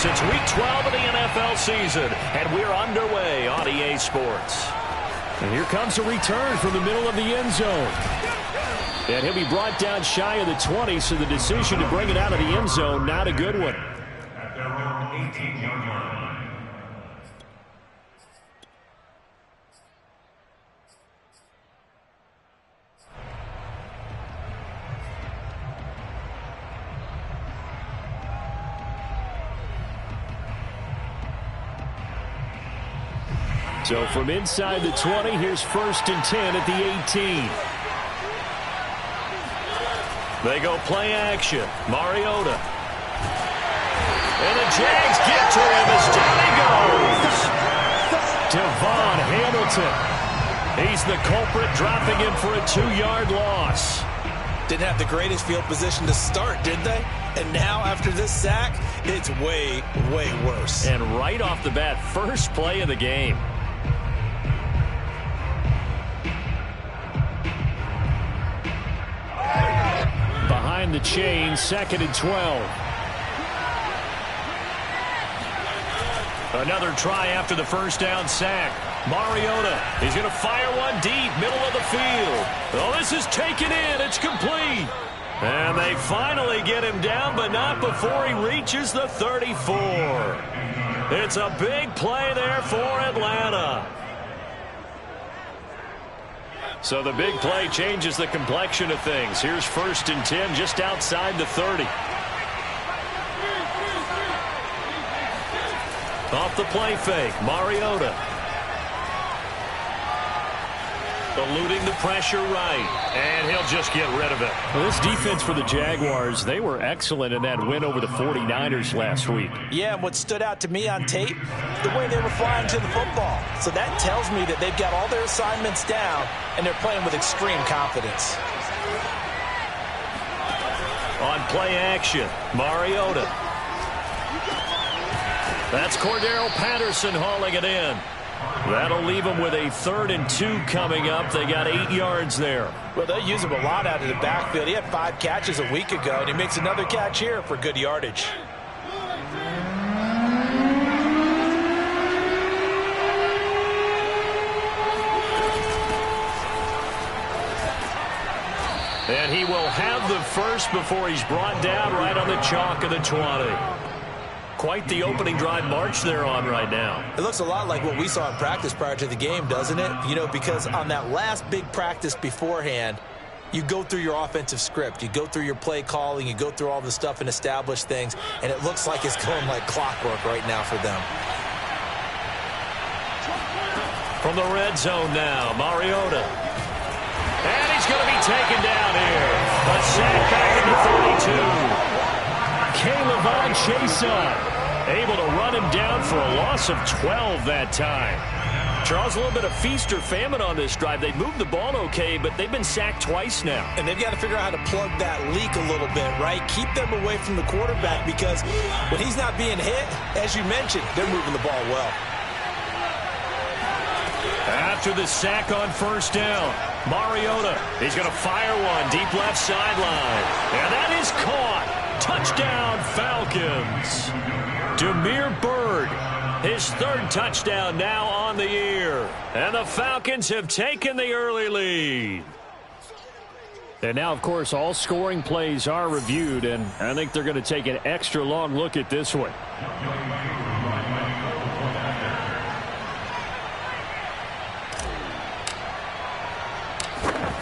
Yes, it's Week 12 of the NFL season, and we're underway on EA Sports. And here comes a return from the middle of the end zone. And he'll be brought down shy of the 20, so the decision to bring it out of the end zone, not a good one. At their own 18-yard line. So from inside the 20, here's 1st and 10 at the 18. They go play action. Mariota. And the Jags get to him as down he goes. Devon Hamilton. He's the culprit, dropping him for a 2-yard loss. Didn't have the greatest field position to start, did they? And now, after this sack, it's way, way worse. And right off the bat, first play of the game. Behind the chain, 2nd and 12. Another try after the first down sack. Mariota, he's going to fire one deep, middle of the field. Oh, this is taken in. It's complete. And they finally get him down, but not before he reaches the 34. It's a big play there for Atlanta. So the big play changes the complexion of things. Here's 1st and 10 just outside the 30. Off the play fake, Mariota. Eluding the pressure right, and he'll just get rid of it. Well, this defense for the Jaguars, they were excellent in that win over the 49ers last week. Yeah, and what stood out to me on tape, the way they were flying to the football. So that tells me that they've got all their assignments down, and they're playing with extreme confidence. On play action, Mariota. That's Cordero Patterson hauling it in. That'll leave them with a 3rd and 2 coming up. They got 8 yards there. Well, they use him a lot out of the backfield. He had 5 catches a week ago, and he makes another catch here for good yardage. And he will have the first before he's brought down right on the chalk of the 20. Quite the opening drive march they're on right now. It looks a lot like what we saw in practice prior to the game, doesn't it? You know, because on that last big practice beforehand, you go through your offensive script. You go through your play calling. You go through all the stuff and establish things. And it looks like it's going like clockwork right now for them. From the red zone now, Mariota. And he's going to be taken down here. A sack back at the 32. K'Lavon Chaisson able to run him down for a loss of 12 that time. Charles, a little bit of feast or famine on this drive. They've moved the ball okay, but they've been sacked twice now. And they've got to figure out how to plug that leak a little bit, right? Keep them away from the quarterback, because when he's not being hit, as you mentioned, they're moving the ball well. After the sack on 1st down, Mariota, he's going to fire one deep left sideline. And that is caught. Touchdown, Falcons. Damiere Byrd, his 3rd touchdown now on the year. And the Falcons have taken the early lead. And now, of course, all scoring plays are reviewed, and I think they're going to take an extra long look at this one.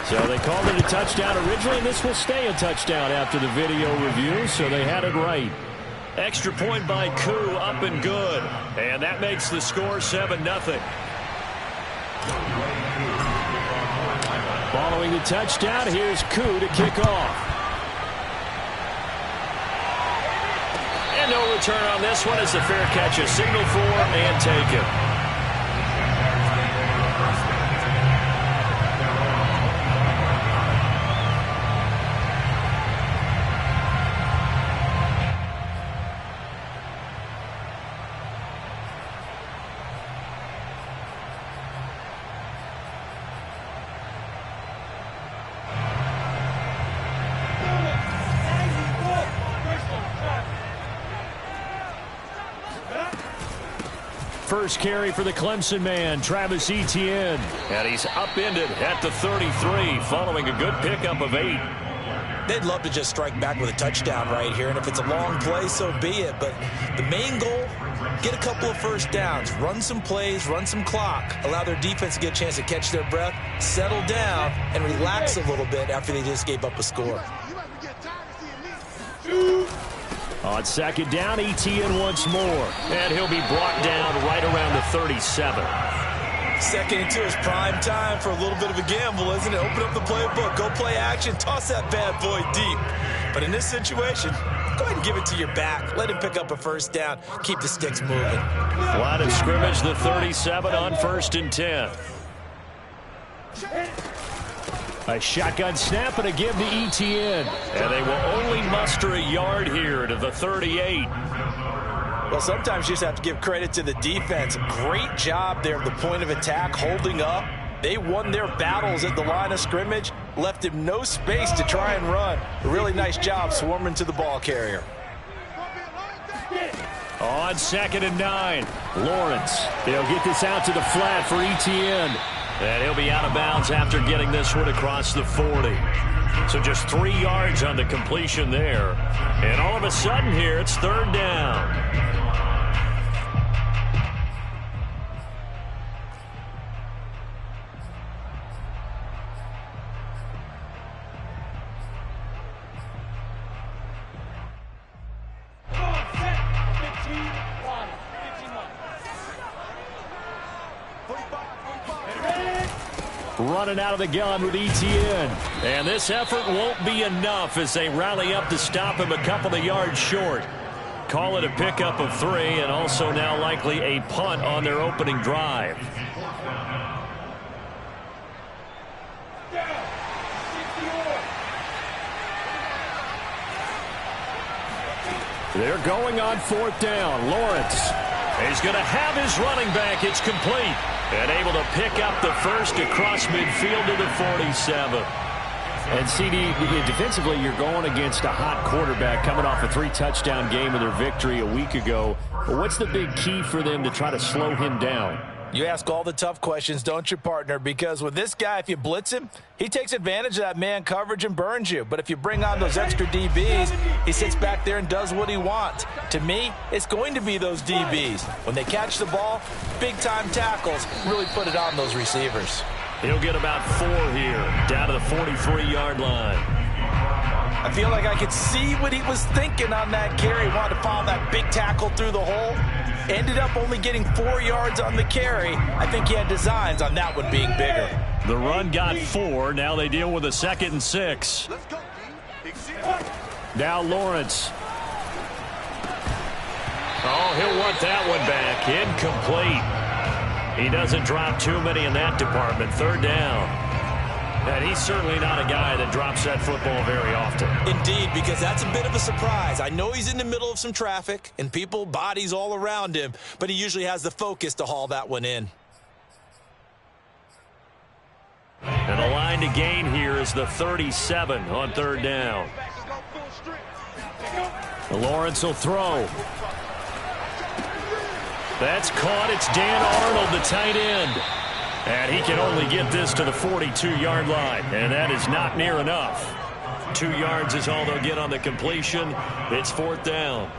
So they called it a touchdown originally, and this will stay a touchdown after the video review, so they had it right. Extra point by Koo, up and good. And that makes the score 7-0. Following the touchdown, here's Koo to kick off. And no return on this one as the fair catch is signaled for and taken. first carry for the Clemson man, Travis Etienne. And he's upended at the 33 following a good pickup of 8. They'd love to just strike back with a touchdown right here, and if it's a long play, so be it. But the main goal, get a couple of first downs, run some plays, run some clock, allow their defense to get a chance to catch their breath, settle down, and relax a little bit after they just gave up a score. On second down, Etienne once more. And he'll be brought down right around the 37. Second and 2 is prime time for a little bit of a gamble, isn't it? Open up the playbook, go play action, toss that bad boy deep. But in this situation, go ahead and give it to your back. Let him pick up a first down. Keep the sticks moving. Line of scrimmage, the 37 on 1st and 10. A shotgun snap and a give to Etienne. And they will only muster a yard here to the 38. Well, sometimes you just have to give credit to the defense. Great job there at the point of attack, holding up. They won their battles at the line of scrimmage, left him no space to try and run. A really nice job swarming to the ball carrier. On 2nd and 9, Lawrence. They'll get this out to the flat for Etienne. And he'll be out of bounds after getting this one across the 40. So just 3 yards on the completion there. And all of a sudden here, it's 3rd down. Running out of the gun with Etienne. And this effort won't be enough as they rally up to stop him a couple of yards short. Call it a pickup of 3 and also now likely a punt on their opening drive. They're going on 4th down. Lawrence. He's going to have his running back. It's complete. And able to pick up the first across midfield to the 47. And CD, defensively, you're going against a hot quarterback coming off a 3-touchdown game in their victory a week ago. But what's the big key for them to try to slow him down? You ask all the tough questions, don't you, partner? Because with this guy, if you blitz him, he takes advantage of that man coverage and burns you. But if you bring on those extra DBs, he sits back there and does what he wants. To me, it's going to be those DBs. When they catch the ball, big-time tackles really put it on those receivers. He'll get about 4 here, down to the 43-yard line. I feel like I could see what he was thinking on that carry. He wanted to follow that big tackle through the hole. Ended up only getting 4 yards on the carry. I think he had designs on that one being bigger. The run got 4. Now they deal with a 2nd and 6. Now Lawrence. Oh, he'll want that one back. Incomplete. He doesn't drop too many in that department. 3rd down. And he's certainly not a guy that drops that football very often. Indeed, because that's a bit of a surprise. I know he's in the middle of some traffic and people, bodies all around him, but he usually has the focus to haul that one in. And the line to gain here is the 37 on 3rd down. Lawrence will throw. That's caught. It's Dan Arnold, the tight end. And he can only get this to the 42-yard line, and that is not near enough. 2 yards is all they'll get on the completion. It's 4th down.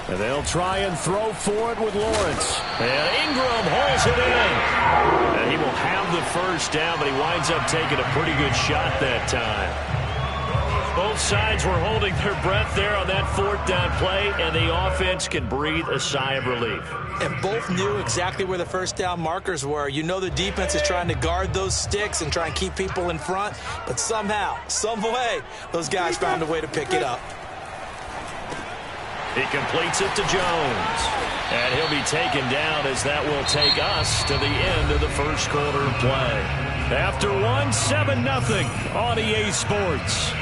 And they'll try and throw for it with Lawrence. And Ingram hauls it in. And he will have the first down, but he winds up taking a pretty good shot that time. Both sides were holding their breath there on that 4th down play, and the offense can breathe a sigh of relief. And both knew exactly where the first down markers were. You know the defense is trying to guard those sticks and try and keep people in front, but somehow, some way, those guys found a way to pick it up. He completes it to Jones. And he'll be taken down as that will take us to the end of the first quarter of play. After one, 7-0 on EA Sports.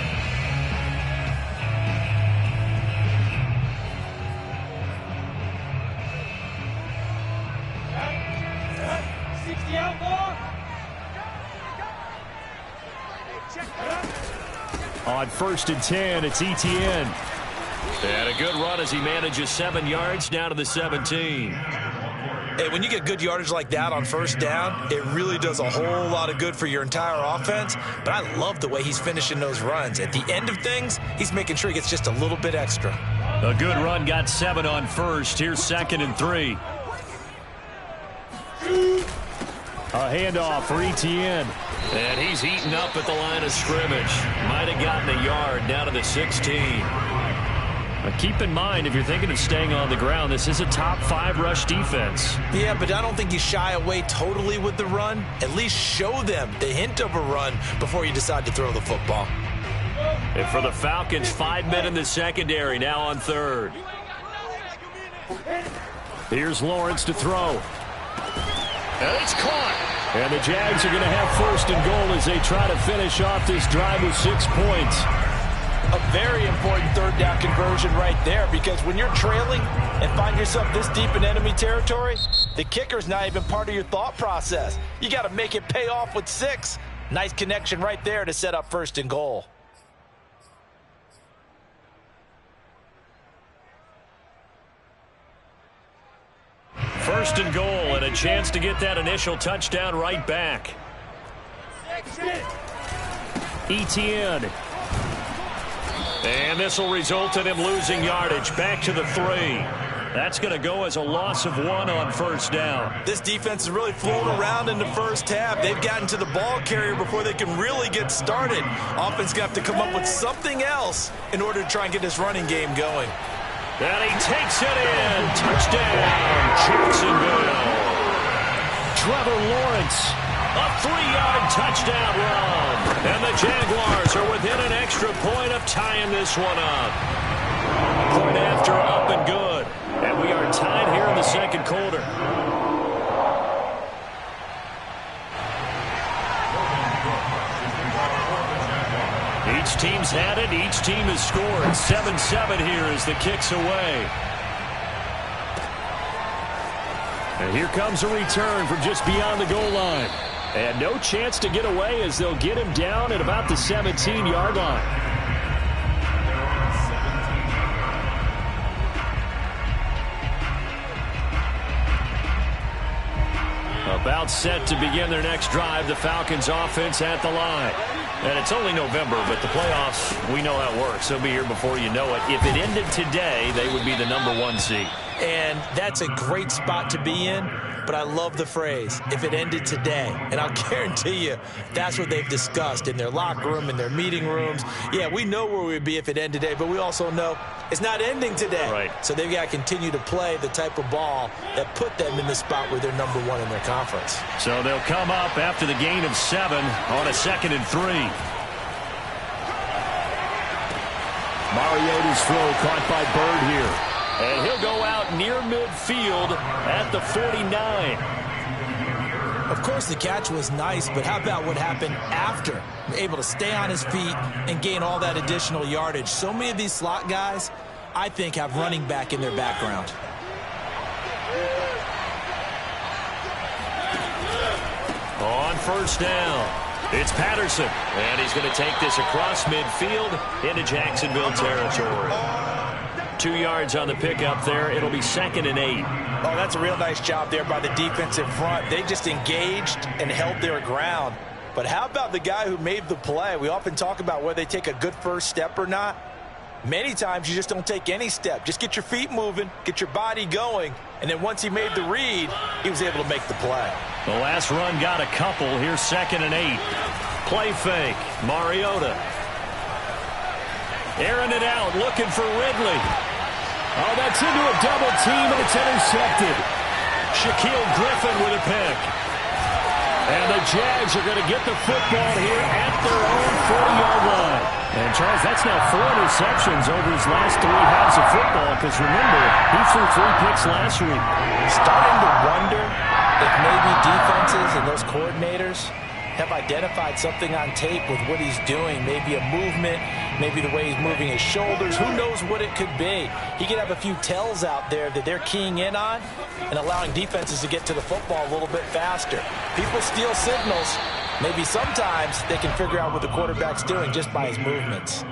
On 1st and 10, it's Etienne. And a good run as he manages 7 yards down to the 17. Hey, when you get good yardage like that on 1st down, it really does a whole lot of good for your entire offense. But I love the way he's finishing those runs. At the end of things, he's making sure he gets just a little bit extra. A good run got 7 on 1st. Here's 2nd and 3. A handoff for Etienne. And he's eaten up at the line of scrimmage. Might have gotten a yard down to the 16. But keep in mind, if you're thinking of staying on the ground, this is a top 5 rush defense. Yeah, but I don't think you shy away totally with the run. At least show them the hint of a run before you decide to throw the football. And for the Falcons, 5 men in the secondary now on 3rd. Here's Lawrence to throw. And it's caught. And the Jags are going to have 1st and goal as they try to finish off this drive with 6 points. A very important 3rd down conversion right there, because when you're trailing and find yourself this deep in enemy territory, the kicker's not even part of your thought process. You got to make it pay off with 6. Nice connection right there to set up 1st and goal. First and goal, and a chance to get that initial touchdown right back. Etienne. And this will result in him losing yardage. Back to the 3. That's going to go as a loss of 1 on 1st down. This defense is really flown around in the 1st half. They've gotten to the ball carrier before they can really get started. Offense going to have to come up with something else in order to try and get this running game going. And he takes it in. Touchdown, Jacksonville. Trevor Lawrence. A 3-yard touchdown run. And the Jaguars are within an extra point of tying this one up. Point after, up and good. And we are tied here in the 2nd quarter. Each team's had it. Each team has scored. 7-7 here as the kick's away. And here comes a return from just beyond the goal line. And no chance to get away as they'll get him down at about the 17-yard line. About set to begin their next drive, the Falcons offense at the line. And it's only November, but the playoffs, we know how it works. They'll be here before you know it. If it ended today, they would be the number 1 seed. And that's a great spot to be in, but I love the phrase, if it ended today. And I'll guarantee you that's what they've discussed in their locker room, in their meeting rooms. Yeah, we know where we'd be if it ended today, but we also know it's not ending today. Right. So they've got to continue to play the type of ball that put them in the spot where they're number 1 in their conference. So they'll come up after the gain of 7 on a 2nd and 3. Mariota's throw caught by Bird here. And he'll go out near midfield at the 49. Of course, the catch was nice, but how about what happened after? Able to stay on his feet and gain all that additional yardage. So many of these slot guys, I think, have running back in their background. On 1st down, it's Patterson. And he's going to take this across midfield into Jacksonville territory. 2 yards on the pickup there. It'll be 2nd and 8. Oh, that's a real nice job there by the defensive front. They just engaged and held their ground. But how about the guy who made the play? We often talk about whether they take a good first step or not. Many times you just don't take any step. Just get your feet moving, get your body going, and then once he made the read, he was able to make the play. The last run got a couple. Here's 2nd and 8. Play fake. Mariota. Airing it out, looking for Ridley. Oh, that's into a double team, and it's intercepted. Shaquille Griffin with a pick. And the Jags are going to get the football here at their own 40-yard line. And, Charles, that's now 4 interceptions over his last 3 halves of football, because, remember, he threw 3 picks last week. Starting to wonder if maybe defenses and those coordinators have identified something on tape with what he's doing. Maybe a movement, maybe the way he's moving his shoulders. Who knows what it could be? He could have a few tells out there that they're keying in on and allowing defenses to get to the football a little bit faster. People steal signals. Maybe sometimes they can figure out what the quarterback's doing just by his movements.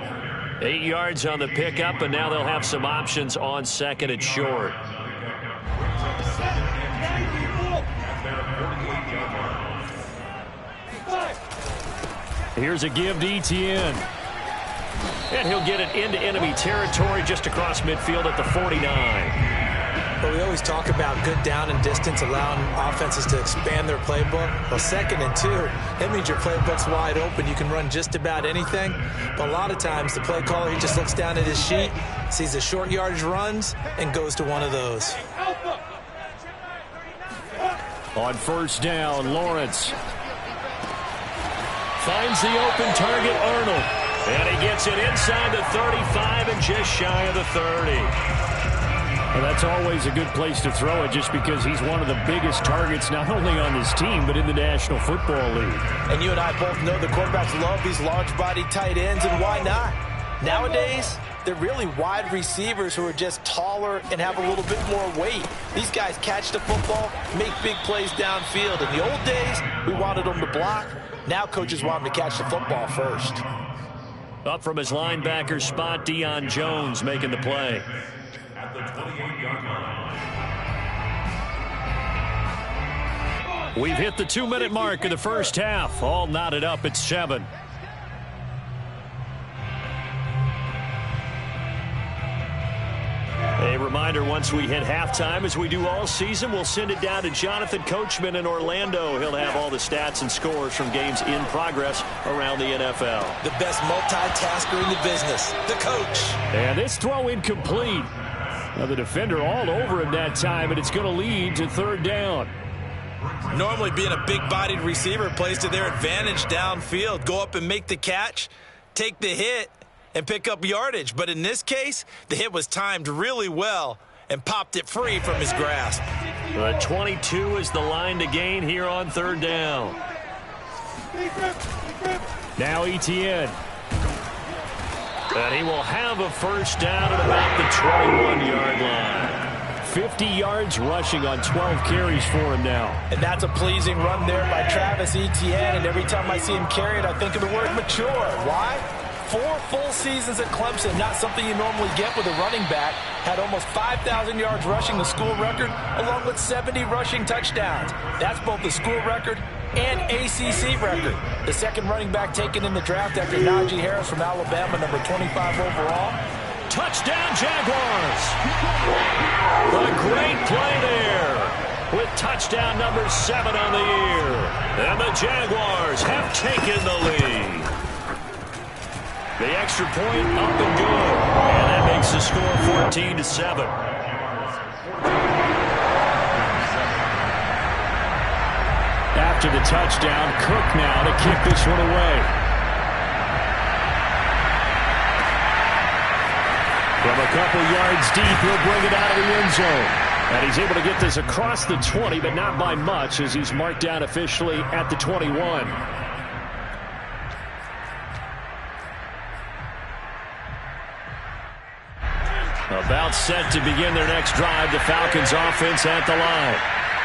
8 yards on the pickup, and now they'll have some options on second and short. Here's a give to Etienne. And he'll get it into enemy territory just across midfield at the 49. But we always talk about good down and distance, allowing offenses to expand their playbook. Well, 2nd and 2, that means your playbook's wide open. You can run just about anything. But a lot of times, the play caller, he just looks down at his sheet, sees the short yardage runs, and goes to one of those. On first down, Lawrence finds the open target, Arnold. And he gets it inside the 35 and just shy of the 30. Well, that's always a good place to throw it just because he's one of the biggest targets not only on this team but in the National Football League. And you and I both know the quarterbacks love these large-body tight ends, and why not? Nowadays, they're really wide receivers who are just taller and have a little bit more weight. These guys catch the football, make big plays downfield. In the old days, we wanted them to block. Now coaches want them to catch the football first. Up from his linebacker spot, Deion Jones making the play. At the 28-yard line. We've hit the 2-minute mark of the first half. All knotted up at 7. A reminder, once we hit halftime, as we do all season, we'll send it down to Jonathan Coachman in Orlando. He'll have all the stats and scores from games in progress around the NFL. The best multitasker in the business, the coach. And this throw incomplete. Now the defender all over him that time, and it's going to lead to 3rd down. Normally being a big-bodied receiver plays to their advantage downfield. Go up and make the catch, take the hit, and pick up yardage. But in this case, the hit was timed really well and popped it free from his grasp. The 22 is the line to gain here on 3rd down. Now Etienne. And he will have a first down at about the 21-yard line. 50 yards rushing on 12 carries for him now. And that's a pleasing run there by Travis Etienne. And every time I see him carry it, I think of the word mature. Why? 4 full seasons at Clemson, not something you normally get with a running back. Had almost 5,000 yards rushing, the school record, along with 70 rushing touchdowns. That's both the school record and ACC record. The 2nd running back taken in the draft after Najee Harris from Alabama, number 25 overall. Touchdown, Jaguars! A great play there with touchdown number 7 on the year. And the Jaguars have taken the lead. The extra point up and good. And that makes the score 14-7. After the touchdown, Cook now to kick this one away. From a couple yards deep, he'll bring it out of the end zone. And he's able to get this across the 20, but not by much, as he's marked down officially at the 21. About set to begin their next drive, the Falcons offense at the line.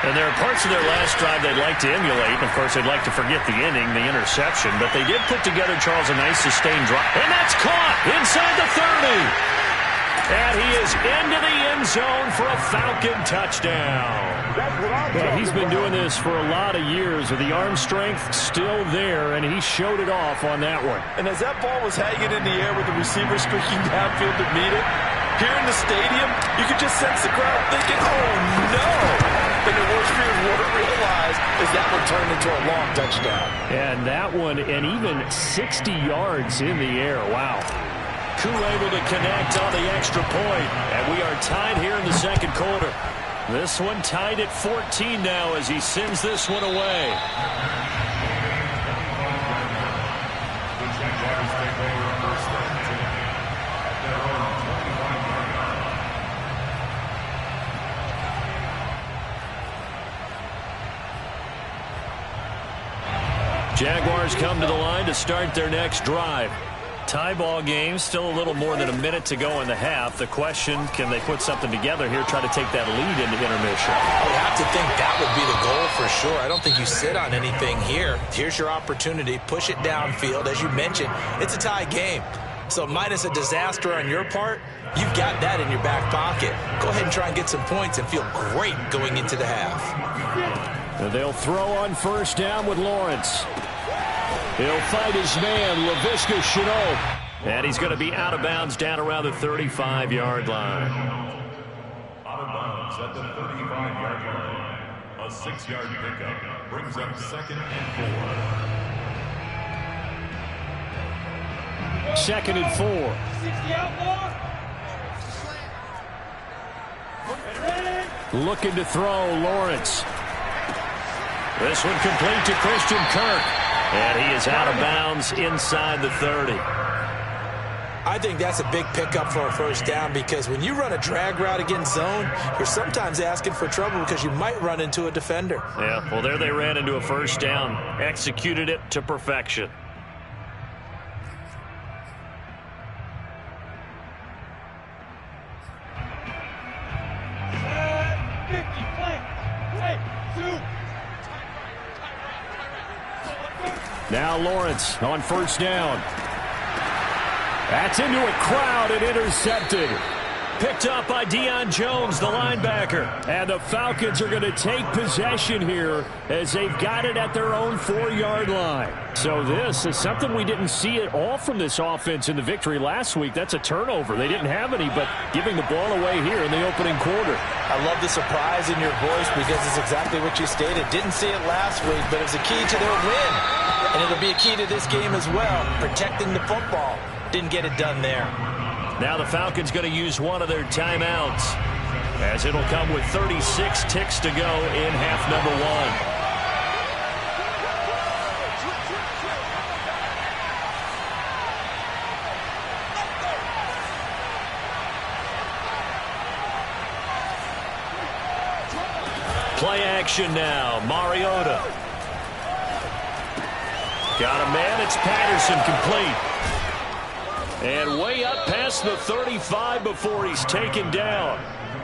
And there are parts of their last drive they'd like to emulate. Of course, they'd like to forget the inning, the interception. But they did put together, Charles, a nice sustained drive. And that's caught inside the 30. And he is into the end zone for a Falcon touchdown. Well, he's been doing this for a lot of years with the arm strength still there, and he showed it off on that one. And as that ball was hanging in the air with the receiver streaking downfield to meet it, here in the stadium, you could just sense the crowd thinking, oh, no. And the worst fear wouldn't realize is that one turned into a long touchdown. And that one, and even 60 yards in the air. Wow. Koo able to connect on the extra point. And we are tied here in the 2nd quarter. This one tied at 14 now as he sends this one away. Jaguars come to the line to start their next drive. Tie ball game, still a little more than a minute to go in the half. The question, can they put something together here, try to take that lead into intermission? I would have to think that would be the goal for sure. I don't think you sit on anything here. Here's your opportunity. Push it downfield. As you mentioned, it's a tie game. So minus a disaster on your part, you've got that in your back pocket. Go ahead and try and get some points and feel great going into the half. And they'll throw on first down with Lawrence. He'll fight his man, Laviska Shenault. And he's going to be out of bounds down around the 35-yard line. Out of bounds at the 35-yard line. A 6-yard pickup brings up 2nd and 4. 2nd and 4. Looking to throw, Lawrence. This one complete to Christian Kirk. And he is out of bounds inside the 30. I think that's a big pickup for a first down because when you run a drag route against zone, you're sometimes asking for trouble because you might run into a defender. Yeah, well, there they ran into a first down. Executed it to perfection. Now Lawrence on first down. That's into a crowd and intercepted. Picked up by Deion Jones, the linebacker. And the Falcons are going to take possession here as they've got it at their own 4-yard line. So this is something we didn't see at all from this offense in the victory last week. That's a turnover. They didn't have any, but giving the ball away here in the opening quarter. I love the surprise in your voice because it's exactly what you stated. Didn't see it last week, but it was a key to their win. And it'll be a key to this game as well, protecting the football. Didn't get it done there. Now the Falcons going to use one of their timeouts as it'll come with 36 ticks to go in half number 1. Play action now. Mariota. Got a man. It's Patterson complete. And way up past the 35 before he's taken down.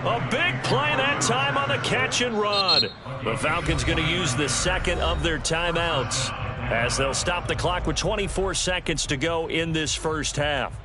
A big play that time on the catch and run. The Falcons going to use the second of their timeouts as they'll stop the clock with 24 seconds to go in this first half.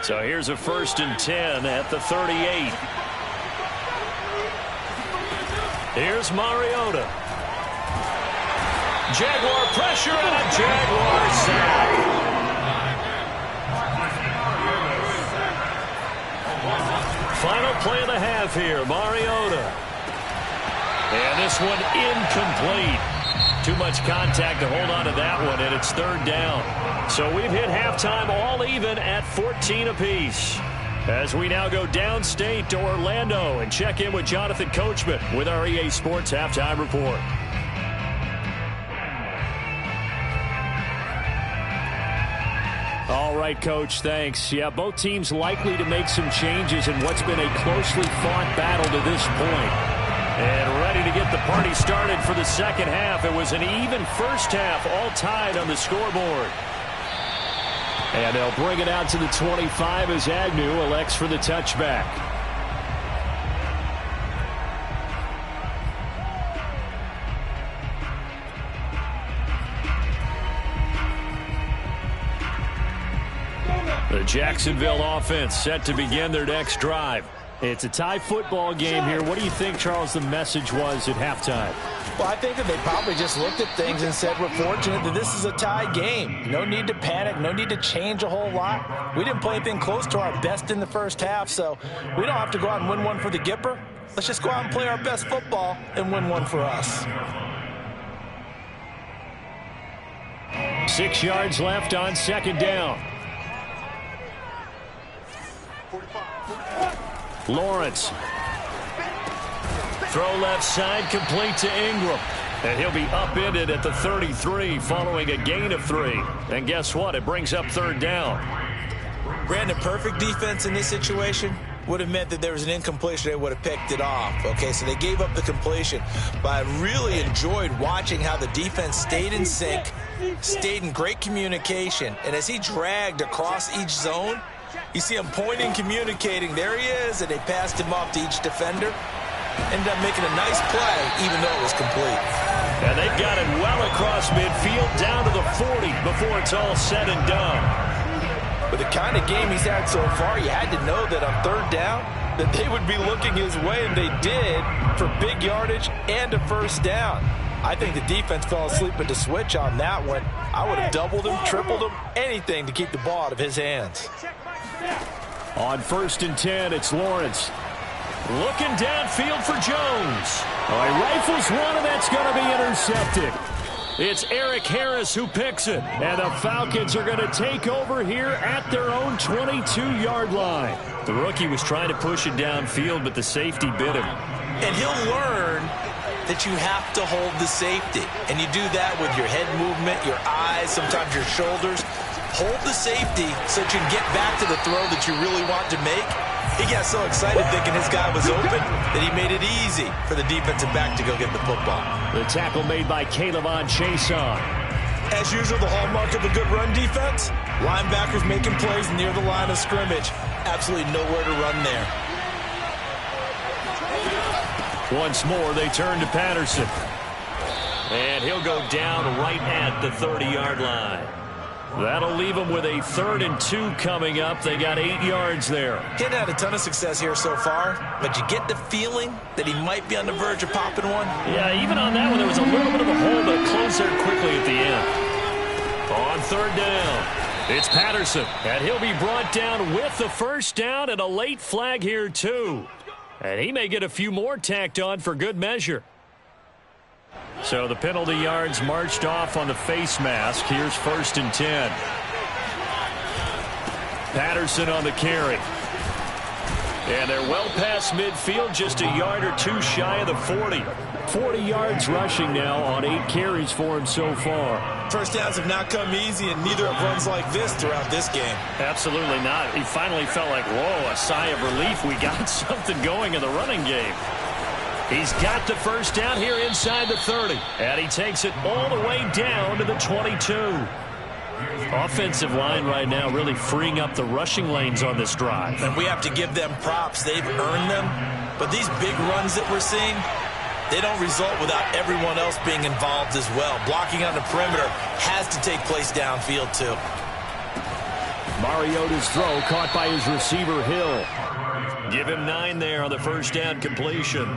So here's a 1st and 10 at the 38. Here's Mariota. Jaguar pressure and a Jaguar sack. Final play of the half here, Mariota. And this one incomplete. Too much contact to hold on to that one, and it's 3rd down. So we've hit halftime all even at 14 apiece. As we now go downstate to Orlando and check in with Jonathan Coachman with our EA Sports Halftime Report. All right, Coach, thanks. Yeah, both teams likely to make some changes in what's been a closely fought battle to this point. And ready to get the party started for the second half. It was an even first half, all tied on the scoreboard. And they'll bring it out to the 25 as Agnew elects for the touchback. The Jacksonville offense set to begin their next drive. It's a tie football game here. What do you think, Charles, the message was at halftime? Well, I think that they probably just looked at things and said, we're fortunate that this is a tie game. No need to panic. No need to change a whole lot. We didn't play anything close to our best in the first half, so we don't have to go out and win one for the Gipper. Let's just go out and play our best football and win one for us. 6 yards left on 2nd down. Lawrence. Throw left side, complete to Ingram. And he'll be upended at the 33 following a gain of 3. And guess what? It brings up 3rd down. Brandon, perfect defense in this situation would have meant that there was an incompletion. They would have picked it off. Okay, so they gave up the completion. But I really enjoyed watching how the defense stayed in sync, stayed in great communication. And as he dragged across each zone, you see him pointing, communicating. There he is, and they passed him off to each defender. Ended up making a nice play, even though it was complete. And they've got it well across midfield, down to the 40 before it's all said and done. But the kind of game he's had so far, you had to know that on 3rd down, that they would be looking his way, and they did, for big yardage and a 1st down. I think the defense fell asleep at the switch on that one. I would have doubled him, tripled him, anything to keep the ball out of his hands. On 1st and 10, it's Lawrence. Looking downfield for Jones. Oh, he rifles one, and that's going to be intercepted. It's Eric Harris who picks it. And the Falcons are going to take over here at their own 22-yard line. The rookie was trying to push it downfield, but the safety bit him. And he'll learn that you have to hold the safety. And you do that with your head movement, your eyes, sometimes your shoulders. Hold the safety so that you can get back to the throw that you really want to make. He got so excited thinking his guy was open that he made it easy for the defensive back to go get the football. The tackle made by K'Lavon Chaisson. As usual, the hallmark of a good run defense, linebackers making plays near the line of scrimmage. Absolutely nowhere to run there. Once more, they turn to Patterson. And he'll go down right at the 30-yard line. That'll leave them with a 3rd and 2 coming up. They got 8 yards there. He hadn't had a ton of success here so far, but you get the feeling that he might be on the verge of popping one. Yeah, even on that one, there was a little bit of a hole, but it closed there quickly at the end. On 3rd down, it's Patterson, and he'll be brought down with the 1st down and a late flag here, too. And he may get a few more tacked on for good measure. So the penalty yards marched off on the face mask. Here's 1st and 10. Patterson on the carry. And they're well past midfield, just a yard or 2 shy of the 40. 40 yards rushing now on 8 carries for him so far. 1st downs have not come easy, and neither have runs like this throughout this game. Absolutely not. He finally felt like, whoa, a sigh of relief. We got something going in the running game. He's got the 1st down here inside the 30. And he takes it all the way down to the 22. Offensive line right now really freeing up the rushing lanes on this drive. And we have to give them props. They've earned them. But these big runs that we're seeing, they don't result without everyone else being involved as well. Blocking on the perimeter has to take place downfield, too. Mariota's throw caught by his receiver, Hill. Give him 9 there on the 1st down completion.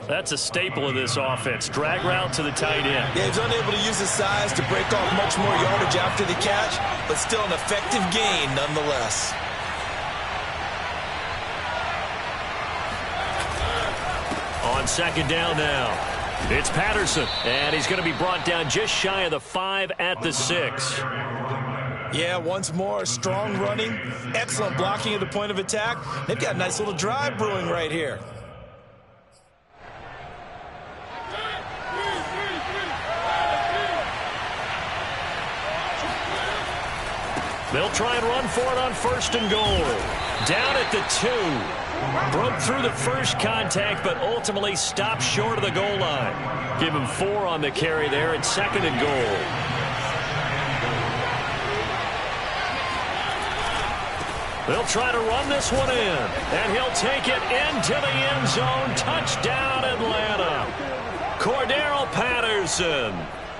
That's a staple of this offense. Drag route to the tight end. Yeah, he's unable to use his size to break off much more yardage after the catch, but still an effective gain nonetheless. On 2nd down now, it's Patterson, and he's going to be brought down just shy of the 5 at the 6. Yeah, once more, strong running, excellent blocking at the point of attack. They've got a nice little drive brewing right here. They'll try and run for it on 1st and goal. Down at the 2. Broke through the first contact, but ultimately stopped short of the goal line. Give him 4 on the carry there at 2nd and goal. They'll try to run this one in, and he'll take it into the end zone. Touchdown, Atlanta. Cordero Patterson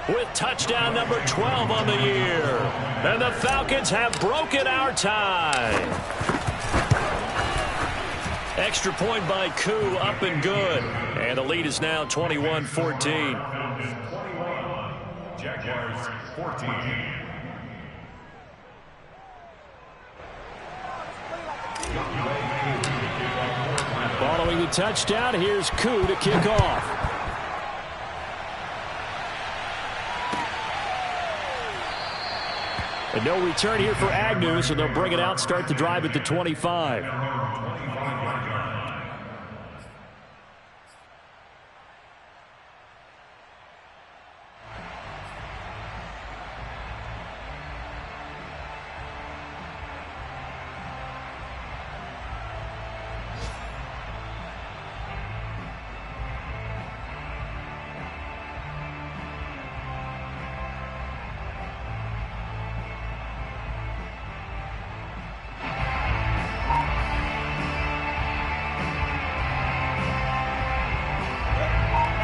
with touchdown number 12 on the year. And the Falcons have broken our tie. Extra point by Koo, up and good. And the lead is now 21-14. 21, Jaguars 14. Following the touchdown, here's Koo to kick off. And no return here for Agnew, so they'll bring it out, start the drive at the 25.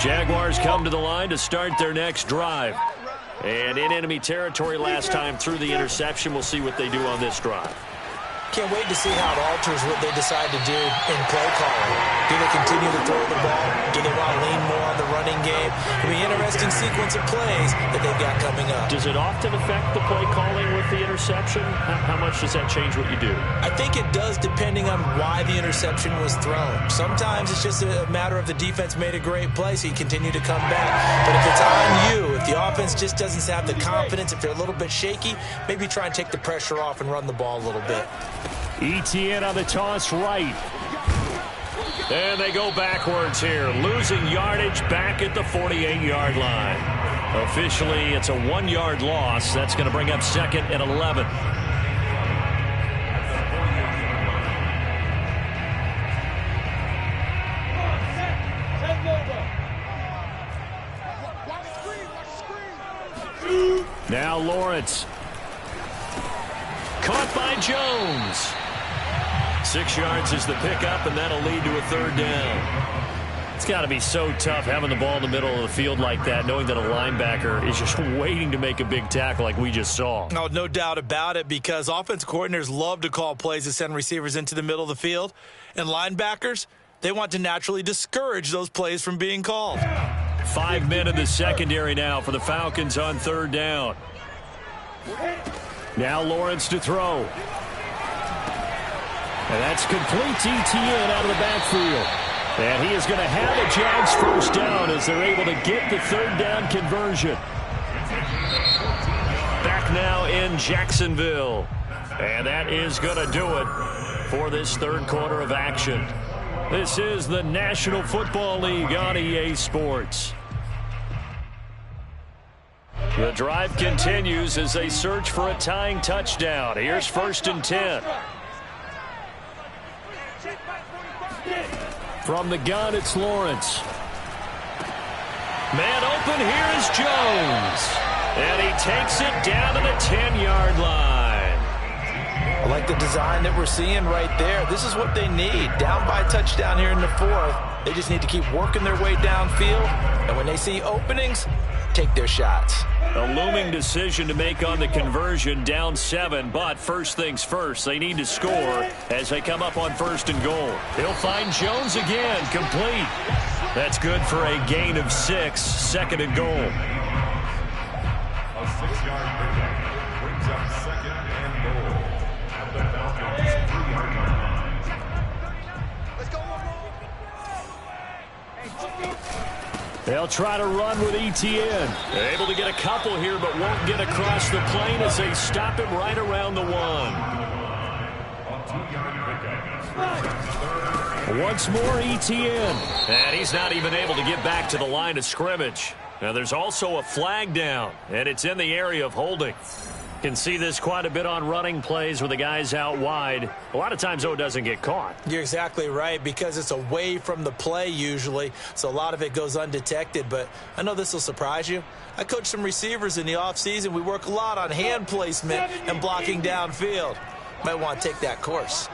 Jaguars come to the line to start their next drive. And in enemy territory last time through the interception. We'll see what they do on this drive. Can't wait to see how it alters what they decide to do in play calling. Do they continue to throw the ball? Do they want to lean more on the running game? It'll be an interesting sequence of plays that they've got coming up. Does it often affect the play calling with the interception? How much does that change what you do? I think it does, depending on why the interception was thrown. Sometimes it's just a matter of the defense made a great play, so you continue to come back. But if it's on you, if the offense just doesn't have the confidence, if they're a little bit shaky, maybe try and take the pressure off and run the ball a little bit. ETN on the toss right. And they go backwards here, losing yardage back at the 48-yard line. Officially, it's a 1-yard loss. That's going to bring up 2nd and 11. Now Lawrence. Caught by Jones. 6 yards is the pickup, and that'll lead to a 3rd down. It's got to be so tough having the ball in the middle of the field like that, knowing that a linebacker is just waiting to make a big tackle like we just saw. Oh, no doubt about it, because offensive coordinators love to call plays to send receivers into the middle of the field. And linebackers, they want to naturally discourage those plays from being called. 5 men in the secondary now for the Falcons on 3rd down. Now Lawrence to throw. And that's complete to ETN out of the backfield. And he is going to have a Jags 1st down as they're able to get the 3rd down conversion. Back now in Jacksonville. And that is going to do it for this 3rd quarter of action. This is the National Football League on EA Sports. The drive continues as they search for a tying touchdown. Here's 1st and 10. From the gun, it's Lawrence. Man open, here is Jones. And he takes it down to the 10-yard line. I like the design that we're seeing right there. This is what they need. Down by a touchdown here in the 4th. They just need to keep working their way downfield. And when they see openings, take their shots. A looming decision to make on the conversion, down 7, but first things first, they need to score as they come up on 1st and goal. He'll find Jones again, complete. That's good for a gain of 6, 2nd and goal. A 6-yard pickup brings up 2nd and goal at the Falcons' 3-yard line. Let's go. They'll try to run with ETN. They're able to get a couple here, but won't get across the plane as they stop him right around the 1. A 2-yard pickup. Once more, ETN. And he's not even able to get back to the line of scrimmage. Now there's also a flag down, and it's in the area of holding. Can see this quite a bit on running plays with the guys out wide. A lot of times, though, it doesn't get caught. You're exactly right, because it's away from the play usually, so a lot of it goes undetected. But I know this will surprise you. I coach some receivers in the offseason. We work a lot on hand placement and blocking downfield. Might want to take that course.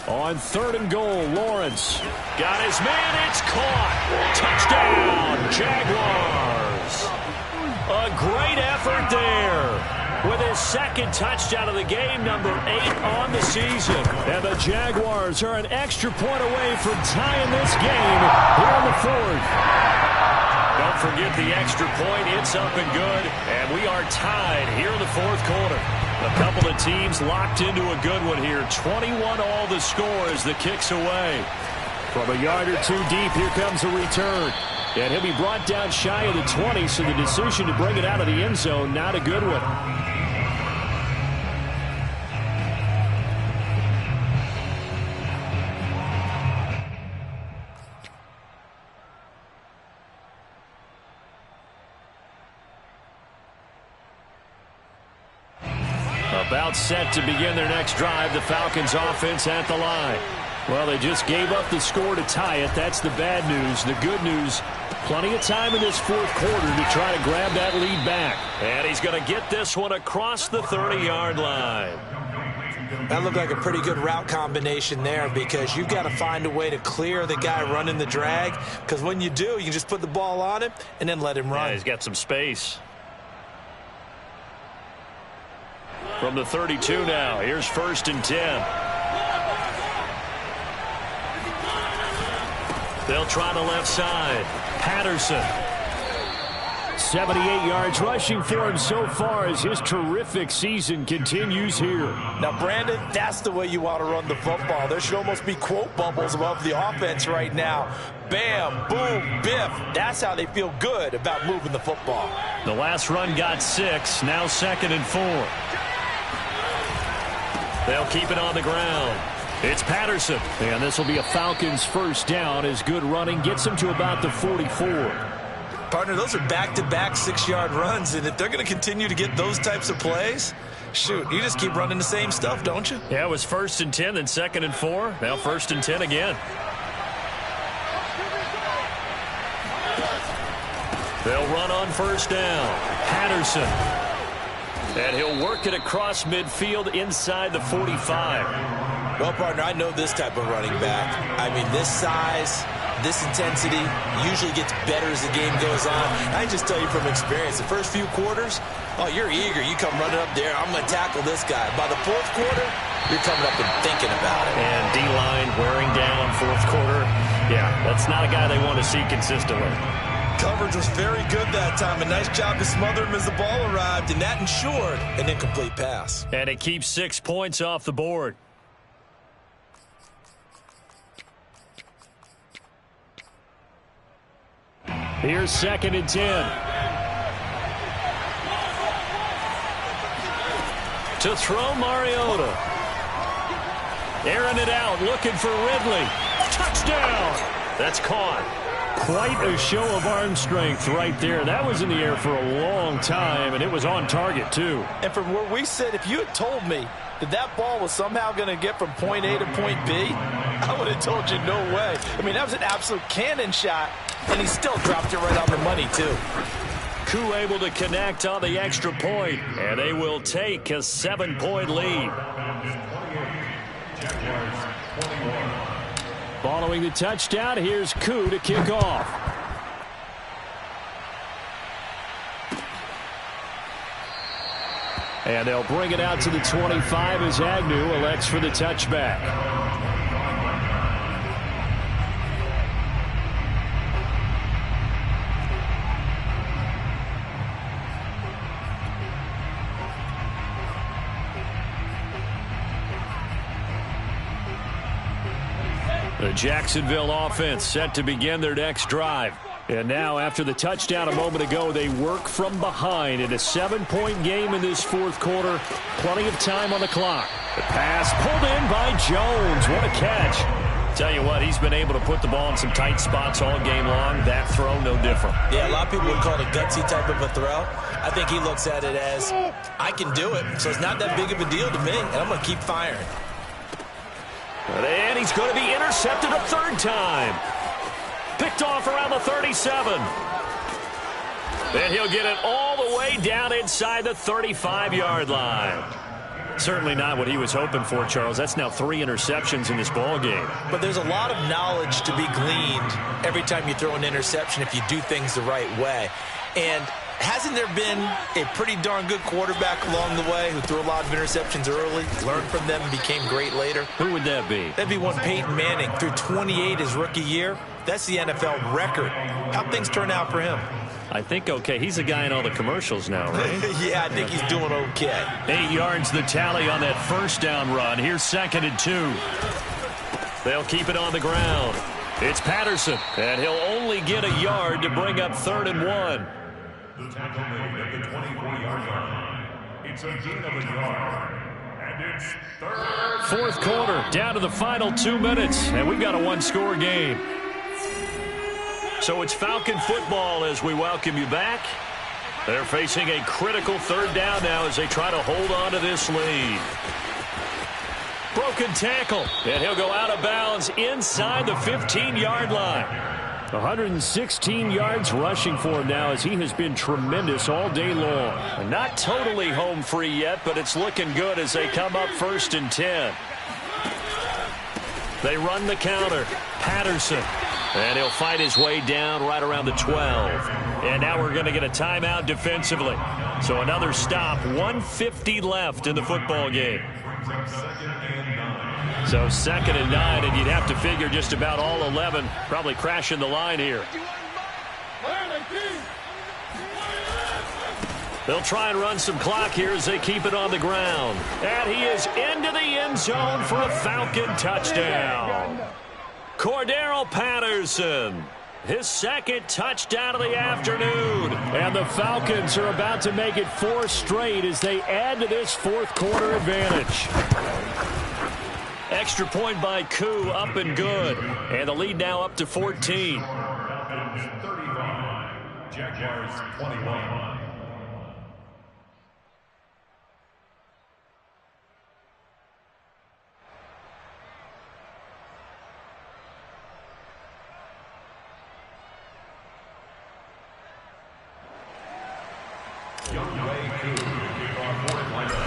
On 3rd and goal, Lawrence. Got his man, it's caught. Touchdown, Jaguars. A great effort there with his 2nd touchdown of the game, number 8 on the season. And the Jaguars are an extra point away from tying this game here in the 4th. Don't forget the extra point. It's up and good. And we are tied here in the 4th quarter. A couple of teams locked into a good one here. 21 all the score as the kick's away. From a yard or 2 deep, here comes a return. And he'll be brought down shy of the 20, so the decision to bring it out of the end zone, not a good one. About set to begin their next drive, the Falcons offense at the line. Well, they just gave up the score to tie it. That's the bad news. The good news, plenty of time in this 4th quarter to try to grab that lead back. And he's going to get this one across the 30-yard line. That looked like a pretty good route combination there because you've got to find a way to clear the guy running the drag, because when you do, you can just put the ball on him and then let him run. Yeah, he's got some space. From the 32 now, here's 1st and 10. They'll try the left side. Patterson. 78 yards rushing for him so far as his terrific season continues here. Now, Brandon, that's the way you want to run the football. There should almost be quote bubbles above the offense right now. Bam, boom, biff. That's how they feel good about moving the football. The last run got 6. Now 2nd and 4. They'll keep it on the ground. It's Patterson. And this will be a Falcons first down as good running gets him to about the 44. Partner, those are back-to-back 6-yard runs, and if they're going to continue to get those types of plays, shoot, you just keep running the same stuff, don't you? Yeah, it was 1st and 10, then 2nd and 4. Now 1st and 10 again. They'll run on 1st down. Patterson. And he'll work it across midfield inside the 45. Well, partner, I know this type of running back. I mean, this size, this intensity usually gets better as the game goes on. I just tell you from experience, the first few quarters, oh, you're eager. You come running up there, I'm going to tackle this guy. By the 4th quarter, you're coming up and thinking about it. And D-line wearing down 4th quarter. Yeah, that's not a guy they want to see consistently. Coverage was very good that time. A nice job to smother him as the ball arrived, and that ensured an incomplete pass. And it keeps 6 points off the board. Here's 2nd and 10. To throw, Mariota. Airing it out, looking for Ridley. Touchdown! That's caught. Quite a show of arm strength right there. That was in the air for a long time, and it was on target, too. And from where we sit, if you had told me that that ball was somehow going to get from point A to point B, I would have told you no way. I mean, that was an absolute cannon shot, and he still dropped it right on the money, too. Koo able to connect on the extra point, and they will take a 7-point lead. Following the touchdown, here's Koo to kick off. And they'll bring it out to the 25 as Agnew elects for the touchback. The Jacksonville offense set to begin their next drive. And now, after the touchdown a moment ago, they work from behind in a 7-point game in this 4th quarter. Plenty of time on the clock. The pass pulled in by Jones. What a catch. Tell you what, he's been able to put the ball in some tight spots all game long. That throw, no different. Yeah, a lot of people would call it a gutsy type of a throw. I think he looks at it as, I can do it, so it's not that big of a deal to me, and I'm going to keep firing. And he's going to be intercepted a 3rd time. Picked off around the 37. Then he'll get it all the way down inside the 35-yard line. Certainly not what he was hoping for, Charles. That's now 3 interceptions in this ball game. But there's a lot of knowledge to be gleaned every time you throw an interception if you do things the right way. And hasn't there been a pretty darn good quarterback along the way who threw a lot of interceptions early, learned from them, and became great later? Who would that be? That'd be one Peyton Manning. Threw 28 his rookie year. That's the NFL record. How'd things turn out for him? I think okay. He's a guy in all the commercials now, right? Yeah, I think he's doing okay. 8 yards the tally on that 1st down run. Here's 2nd and 2. They'll keep it on the ground. It's Patterson, and he'll only get a yard to bring up 3rd and 1. The tackle made at the 24-yard line. It's a gain of a yard. And it's 3rd. 4th quarter, down to the final 2 minutes, and we've got a 1-score game. So it's Falcon football as we welcome you back. They're facing a critical 3rd down now as they try to hold on to this lead. Broken tackle, and he'll go out of bounds inside the 15-yard line. 116 yards rushing for him now as he has been tremendous all day long. Not totally home free yet, but it's looking good as they come up 1st and 10. They run the counter. Patterson. And he'll fight his way down right around the 12. And now we're going to get a timeout defensively. So another stop. 1:50 left in the football game. So 2nd and 9, and you'd have to figure just about all 11 probably crashing the line here. They'll try and run some clock here as they keep it on the ground. And he is into the end zone for a Falcon touchdown. Cordero Patterson, his 2nd touchdown of the afternoon. And the Falcons are about to make it 4 straight as they add to this 4th quarter advantage. Extra point by Koo, up and good. And the lead now up to 14. Falcons 35, Jaguars 21.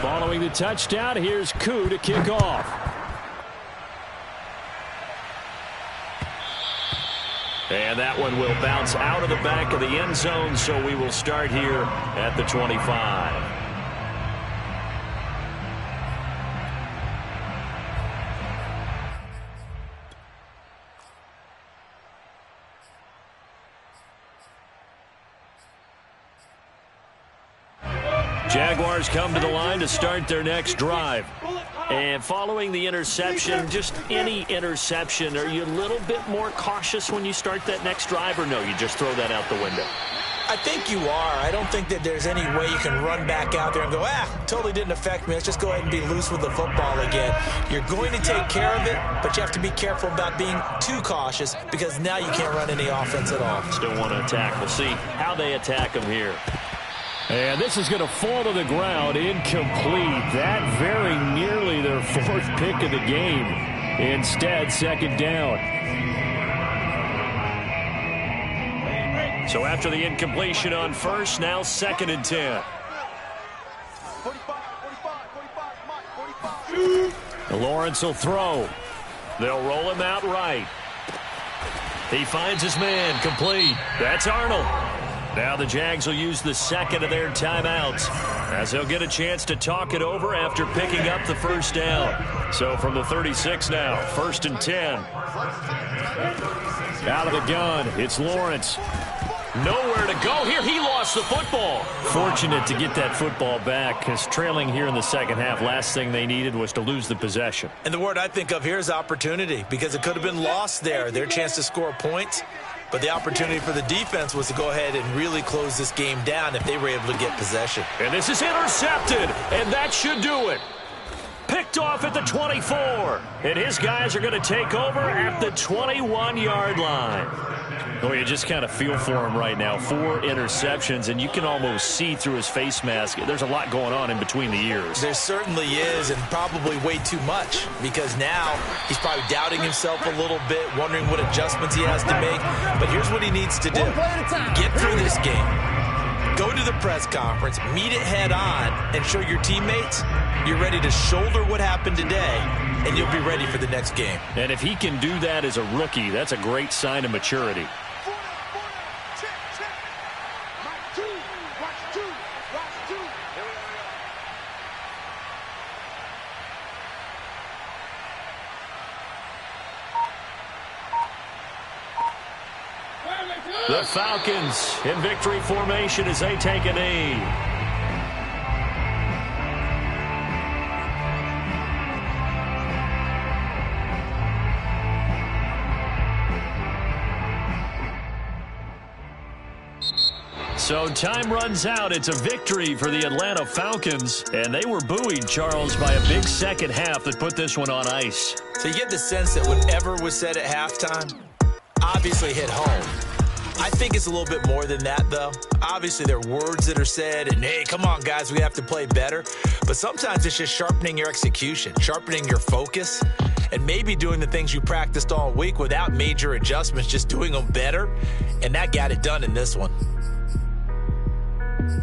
Following the touchdown, here's Koo to kick off. And that one will bounce out of the back of the end zone, so we will start here at the 25. Jaguars come to the line to start their next drive. And following the interception, just any interception, are you a little bit more cautious when you start that next drive, or no, you just throw that out the window? I think you are. I don't think that there's any way you can run back out there and go, totally didn't affect me. Let's just go ahead and be loose with the football again. You're going to take care of it, but you have to be careful about being too cautious because now you can't run any offense at all. Still want to attack. We'll see how they attack them here. And this is going to fall to the ground, incomplete. That very nearly their 4th pick of the game. Instead, 2nd down. So after the incompletion on 1st, now 2nd and 10. Lawrence will throw. They'll roll him out right. He finds his man, complete. That's Arnold. Now the Jags will use the 2nd of their timeouts as they'll get a chance to talk it over after picking up the 1st down. So from the 36 now, 1st and 10. Out of the gun, it's Lawrence. Nowhere to go here. He lost the football. Fortunate to get that football back because trailing here in the 2nd half, last thing they needed was to lose the possession. And the word I think of here is opportunity because it could have been lost there. Their chance to score points. But the opportunity for the defense was to go ahead and really close this game down if they were able to get possession. And this is intercepted, and that should do it. Picked off at the 24. And his guys are going to take over at the 21-yard line. Oh, you just kind of feel for him right now. 4 interceptions, and you can almost see through his face mask. There's a lot going on in between the ears. There certainly is, and probably way too much, because now he's probably doubting himself a little bit, wondering what adjustments he has to make. But here's what he needs to do. Get through this game. Go to the press conference, meet it head on, and show your teammates you're ready to shoulder what happened today, and you'll be ready for the next game. And if he can do that as a rookie, that's a great sign of maturity. The Falcons in victory formation as they take a knee. So time runs out. It's a victory for the Atlanta Falcons. And they were buoyed, Charles, by a big 2nd half that put this one on ice. So you get the sense that whatever was said at halftime obviously hit home. I think it's a little bit more than that, though. Obviously, there are words that are said, and, hey, come on, guys, we have to play better. But sometimes it's just sharpening your execution, sharpening your focus, and maybe doing the things you practiced all week without major adjustments, just doing them better, and that got it done in this one.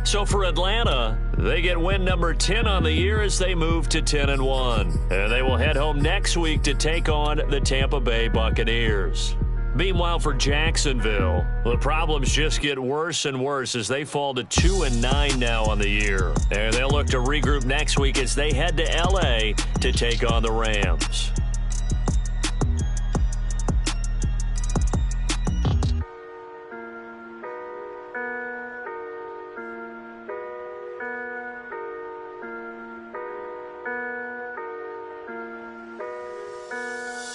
So for Atlanta, they get win number 10 on the year as they move to 10-1. And they will head home next week to take on the Tampa Bay Buccaneers. Meanwhile, for Jacksonville, the problems just get worse and worse as they fall to 2-9 now on the year. And they'll look to regroup next week as they head to L.A. to take on the Rams.